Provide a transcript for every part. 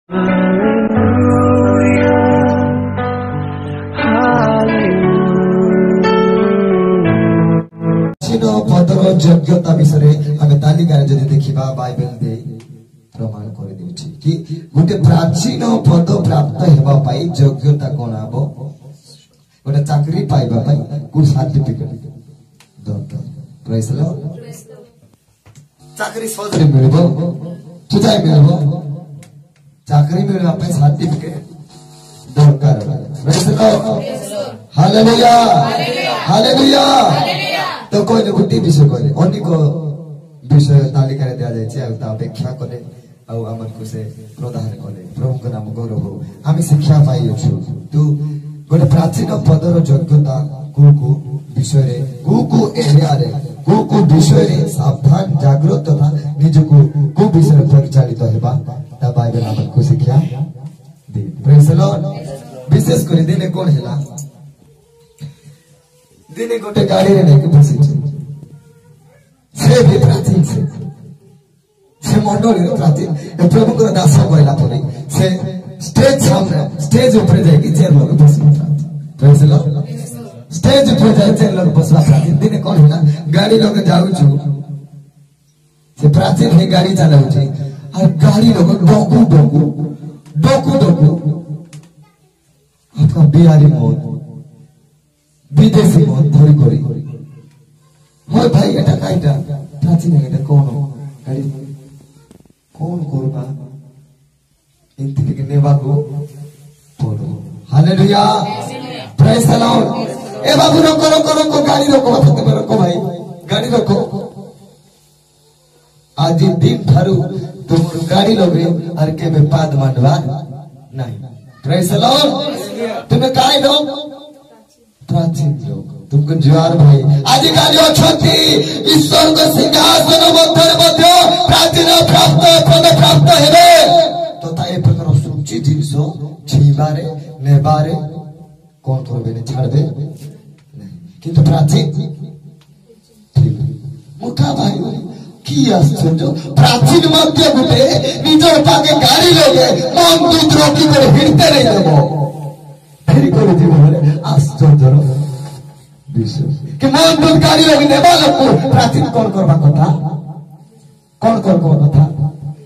पदर योग्यता विषय आम तालिका जब देखा बाइबल दे प्रमाण कर कि गोटे प्राचीन पद प्राप्त होगापाई योग्यता कौन हम गोटे चाकरी पाइबा को सर्टिफिकेट दरकार प्रेज द लॉर्ड चाकरी सहज मिल सुजाई मिल चाकरी मिलने सर्टिफिकेट दरकार praise the Lord hallelujah hallelujah तो कोई गोटे विषय कहले अनेक विषय तालिका दिया जाए व्याख्या कले आमको से प्रदान कले प्रभु नाम गौरव हो आम शिक्षा पाई तू गोटे प्राचीन पदर योग्यता को विषय को एरिया को विषय सावधान जागृत तथा निजको को विषय परिचालित होगा बाइबल आमको शिक्षा दे प्रेज द लॉर्ड विशेष कर दिने कौन है दिने गोटे गाड़ी रे लेके बसी से भी प्राचीन से मंडल प्राचीन प्रभु को दास कहला परे से स्टेज सामने स्टेज ऊपर जाए कि चेयर लोग बसला प्रेज द लॉर्ड स्टेज ऊपर जाए चेयर लोग बसला प्राचीन दिने कौन है गाड़ी लोग जाऊ छु से प्राचीन है गाड़ी चलाऊ छी और गाड़ी लोग डोकू डोकू डोकू डोकू आपका बिहारी मौत विदेशी मत धरी करी होय भाई एटा काइटा प्राचीन एटा कोन गाड़ी कोन करबा इनति के नेबा को पड़ो हालेलुया प्रेज द लॉर्ड ए बाबू रोको गाड़ी रोको फते रोको भाई गाड़ी रोको आज दिन थारु तुम गाड़ी लोगे और के में पाद मांडवा नहीं प्रेज द लॉर्ड तुम्हें काय दो प्राचीन लोग तुमको ज्वार भाई आजिकाली अछंती ईश्वर को सिंहासन मध्य प्राचीन प्राप्त पद प्राप्त हेबे तो ताए प्रकार सूची जिंस छीबारे नेबारे कौन करबे ने छाड़बे नहीं किंतु प्राचीन मुका भाई की आश्चर्य प्राचीन मध्य गुटे निजर पाके गाड़ी लोगे मन दूत रोकी करे हिड़ते नहीं देबो फेरी करे जीवन आश्चर्य विषय कि मन दूत गाड़ी लोग नेबा लोग प्राचीन कौन करबा कथा कौन करबा कथा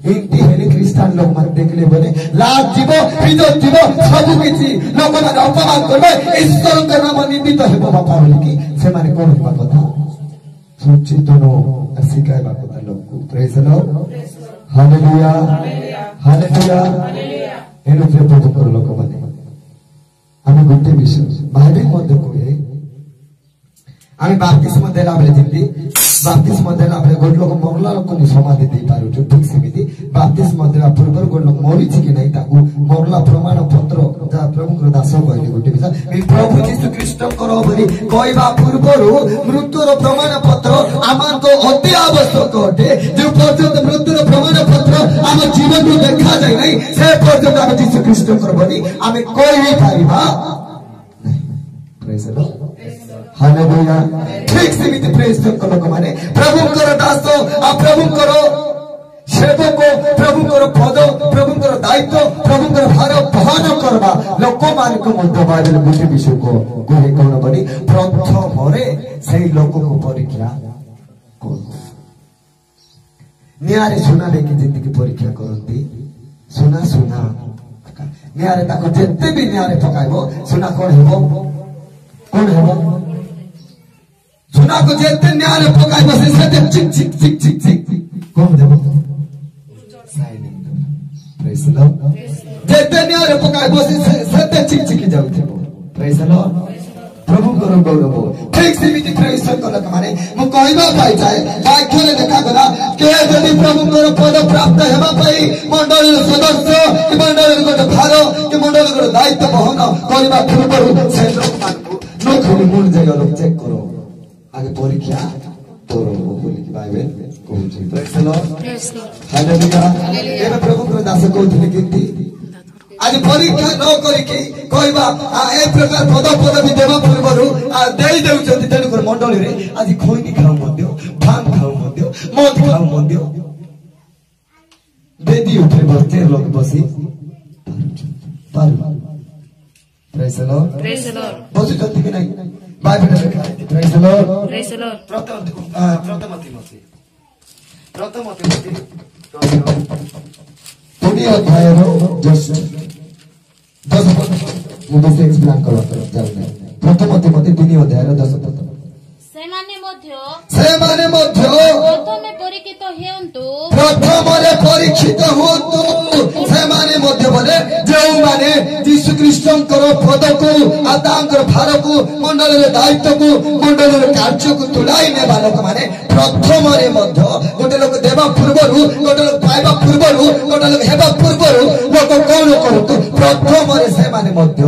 इनती हेले ख्रिस्टान लोग मन देखले बोले लाभ जीव इज्जत जीव सब किछि लोक माने अपमान करबे ईश्वर के नाम निंदित हेबो बापा बोले कि से माने कौन हेबा कथा सूचित नो सिखाइबा कथा लोग को praise the Lord hallelujah hallelujah एनो से प्रभु कर लोक माने आम गोटे विषय बाइबल मध्य कहे आम बाप्तिस्म देला बेले जिंदी बाप्तिस्म देला बेले गोटे लोक मरला लोक को समाधि दे पारु जो ठीक सेमिति बाप्तिस्म देला पूर्व गोटे लोक मरी छि कि नहीं ताकू मरला प्रमाण पत्र जा प्रभु को दास कहले गोटे विषय प्रभु यीशु ख्रीष्ट करो बली कहबा पूर्वरु मृत्युर प्रमाण पत्र आमान को अति आवश्यक अटे जो पर्यंत मृत्युर प्रमाण पत्र आम जीवन को देखा जाय नहीं से पर्यंत आम यीशु ख्रीष्ट करो बली आमे कोई पारिबा नहीं प्रेज द लॉर्ड हालेलुया ठीक सेमिति प्रेज कर लोक माने प्रभु कर दास आ प्रभु करो सेवक प्रभु कर पद प्रभु कर दायित्व प्रभु कर भार बहन करबा लोक मान को मध्य बाइबल गोटे विषय को कहे कोन बनी प्रथम रे सेही लोक को परीक्षा कोन नियारे सुना लेके जिंदगी परीक्षा करती सुना सुना नियारे ताको जेते भी नियारे पकाइबो सुना कोन हेबो कोन हेबो सुना को जेते नियारे पकाइबो से सते चिक चिक चिक चिक चिक कोन देबो साइलेंट प्रेज द लॉर्ड जेते नियारे पकाइबो से सते चिक चिक जाउथेबो प्रेज द लॉर्ड प्रभु को गौरव ठीक सेमिति प्रेज कर माने मु कहबा पाई जाए वाक्य रे देखा गला के यदि प्रभु को पद प्राप्त हेबा पई मंडल सदस्य कि मंडल को भार कि मंडल को दायित्व बहन करबा पूर्व से लोक मानकु लोक मूल जगह लोक चेक करो आगे परीक्षा तोरो बोली कि बाइबल कहूची प्रेज द लॉर्ड हालेलुया एबे प्रभु को दास कहथिले कि आज परीक्षा न करिके कहबा ए प्रकार पद पदवी देवा पूर्वरु देई देउछथि तेनुकर मंडली रे आज खोइनी खाऊ मध्य भांग खाऊ मध्य मद खाऊ मध्य बेदी उठे बसते लोक बसी Praise the Lord. Praise the Lord. Basu जति कि नहीं बाइबल लेखा है Praise the Lord. Praise the Lord. प्रथम तिमोथी पुण्य अध्यायର जस्ट 10 पद ମୁଁ ବେଶୀ ଏକ୍ସପ୍ଲେନ୍ କରିବାକୁ ଯାଉନି ପ୍ରଥମ ତିମୋଥୀ 2 ଅଧ୍ୟାୟର 10 ପଦ ସେମାନେ ମଧ୍ୟ ପ୍ରଥମେ ପରୀକ୍ଷିତ ହୁଅନ୍ତୁ ସେମାନେ ମଧ୍ୟ ବୋଲେ ଯେଉଁମାନେ ଯୀଶୁ ଖ୍ରୀଷ୍ଟଙ୍କର ପଦକୁ ଆଉ ତାଙ୍କର ଭାରକୁ ମଣ୍ଡଳର ଦାୟିତ୍ୱକୁ ମଣ୍ଡଳର କାର୍ଯ୍ୟକୁ ତୁଲାଇ ନେବା ଲୋକମାନେ ପ୍ରଥମରେ ମଧ୍ୟ ଗୋଟେ ଲୋକ ଦେବା ପୂର୍ବରୁ ଗୋଟେ ଲୋକ ପାଇବା ପୂର୍ବରୁ ଗୋଟେ ଲୋକ ହେବା ପୂର୍ବରୁ ଲୋକ କଣ କରନ୍ତୁ ପ୍ରଥମରେ ସେମାନେ ମଧ୍ୟ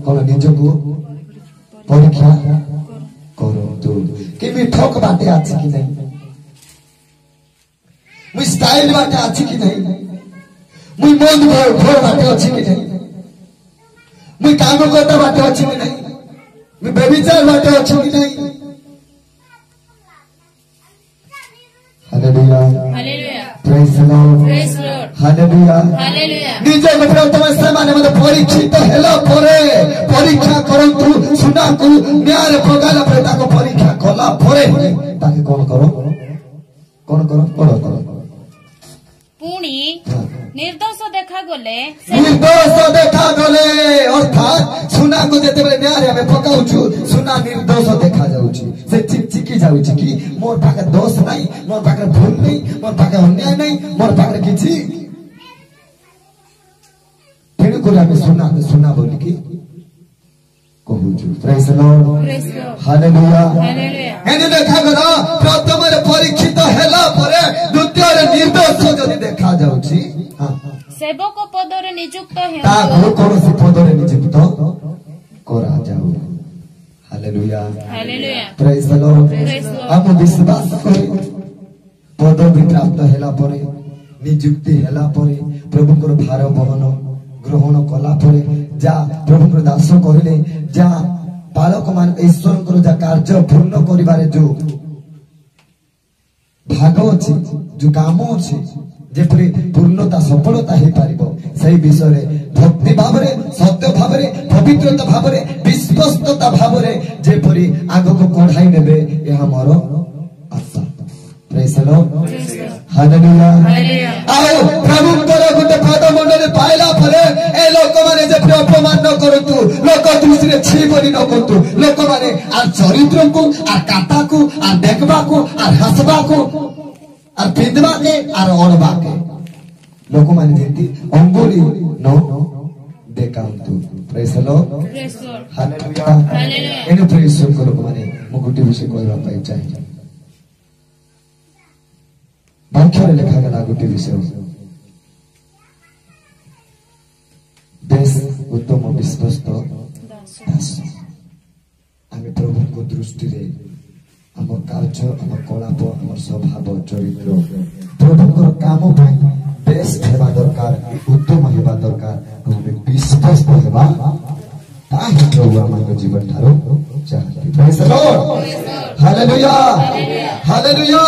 କଣ ନିଜକୁ ପରୀକ୍ଷା କରନ୍ତୁ कि मैं ठोक बाटे अच्छी की नहीं मुझ स्टाइल बाटे अच्छी की नहीं मुझ मन भोर बाटे अच्छी की नहीं मुझ काम करता बाटे अच्छी की नहीं मुझ बेविचार बाटे अच्छी की नहीं hallelujah Hallelujah. Praise the Lord Praise the Lord. Hallelujah Hallelujah. निजे प्रथम ସେମାନେ ମୋତେ ପରୀକ୍ଷିତ ହେଲା ପରେ ପରୀକ୍ଷା କରନ୍ତୁ ସୁନାକୁ ନ୍ୟାୟରେ ପକାଇଲା ପରେ ତାକୁ ପରୀକ୍ଷା କଲା ପରେ ତାকে କଣ କର ପୁଣି ନିର୍ଦୋଷ ଦେଖାଗଲେ ନିର୍ଦୋଷ ଦେଖାଗଲେ ଅର୍ଥାତ ସୁନାକୁ ଯେତେବେଳେ ନ୍ୟାୟରେ ଆମେ ପକାଉଛୁ ସୁନା ନିର୍ଦୋଷ ଦେଖାଯାଉଛି ସେ ଚିକଚିକି ଯାଉଛି କି ମୋର ପାଖରେ ଦୋଷ ନାହିଁ ମୋର ପାଖରେ ଭୁଲ ନାହିଁ ମୋର ପାଖରେ ଅନ୍ୟାୟ ନାହିଁ ମୋର ପାଖରେ କିଛି ତେଣୁକରି ଆମେ ସୁନା ବୋଲିକି କହୁଛୁ praise the Lord Praise the Lord. Hallelujah Hallelujah. ଏନେ ଦେଖାଗଲା ପ୍ରଥମରେ ପରୀକ୍ଷିତ ହେଲା ପରେ ଦ୍ୱିତୀୟରେ ନିର୍ଦୋଷ ଯଦି ଦେଖାଯାଉଛି ସେବକ ପଦରେ ନିଯୁକ୍ତ ତାକୁ ହୁଅନ୍ତୁ କୌଣସି ପଦରେ ନିଯୁକ୍ତ କରାଯାଉ hallelujah Hallelujah. Praise the Lord Praise the Lord. ଆମ ବିଶ୍ୱାସ କରି ପଦବୀ ପ୍ରାପ୍ତ ହେଲା ପରେ ନିଯୁକ୍ତି ହେଲା ପରେ ପ୍ରଭୁଙ୍କର ଭାର ବହନ ଗ୍ରହଣ କଲା ପରେ ଯାହା ପ୍ରଭୁଙ୍କର ଦାସ କହିଲେ ଯାହା ବାଳକ ମାନେ ଈଶ୍ୱରଙ୍କର ଯାହା କାର୍ଯ୍ୟ ପୂର୍ଣ୍ଣ କରିବାରେ ଯୋଉ ଭାଗ ଅଛି ଯୋଉ କାମ ଅଛି ଯେପରି ପୂର୍ଣ୍ଣତା ସଫଳତା ହେଇପାରିବ ସେଇ ବିଷୟରେ ଭକ୍ତି ଭାବରେ ସତ୍ୟ ଭାବରେ ପବିତ୍ରତା ଭାବରେ ବିଶ୍ୱସ୍ତତା ଭାବରେ ଯେପରି ଆଗକୁ କଢାଇ ନେବେ ଏହା ମୋର ଆଶା ପ୍ରେଜ ଦ ଲର୍ଡ ହାଲେଲୁୟା ଆଉ ପ୍ରଭୁଙ୍କର ଗୋଟେ ପଦମଣ୍ଡଳରେ ପାଇଲା ପରେ ଏ ଲୋକମାନେ ଯେପରି ଅପମାନ ନ କରନ୍ତୁ ଲୋକ ଦୃଷ୍ଟିରେ ଛି ବୋଲି ନ କରନ୍ତୁ ଲୋକମାନେ ଆର ଚରିତ୍ରକୁ ଆର କାତାକୁ ଆର ଦେଖବାକୁ ଆର ହସବାକୁ ଆର ପିନ୍ଧବାକେ ଆର ଅଣବାକେ ଲୋକମାନେ ଯେମିତି ଅଙ୍ଗୁଳି ନ ଦେଖାନ୍ତୁ praise the Lord Praise the Lord. Hallelujah Hallelujah. ଏଣୁ ପ୍ରିୟ ଈଶ୍ୱରଙ୍କ ଲୋକମାନେ ମୁଁ ଗୋଟିଏ ବିଷୟ କହିବା ପାଇଁ ଚାହେଁ ବାକ୍ୟରେ ଲେଖାଗଲା ଗୋଟିଏ ବିଷୟ ବେଶ ଉତ୍ତମ ବିଶ୍ୱସ୍ତ ଦାସ ଆମେ ପ୍ରଭୁଙ୍କ ଦୃଷ୍ଟିରେ ଆମ କାର୍ଯ୍ୟ ଆମ କଳାପ ଆମ ସ୍ୱଭାବ ଚରିତ୍ର ପ୍ରଭୁଙ୍କର କାମ ପାଇଁ ବେଷ୍ଟ ହେବା ଦରକାର ଉତ୍ତମ ହେବା ଦରକାର ଆମେ ବିଶ୍ୱସ୍ତ ହେବା ତାହିଁ ପ୍ରଭୁ ଆମଙ୍କ ଜୀବନ ଠାରୁ ଚାହାନ୍ତି ହାଲେଲୁୟା ହାଲେଲୁୟା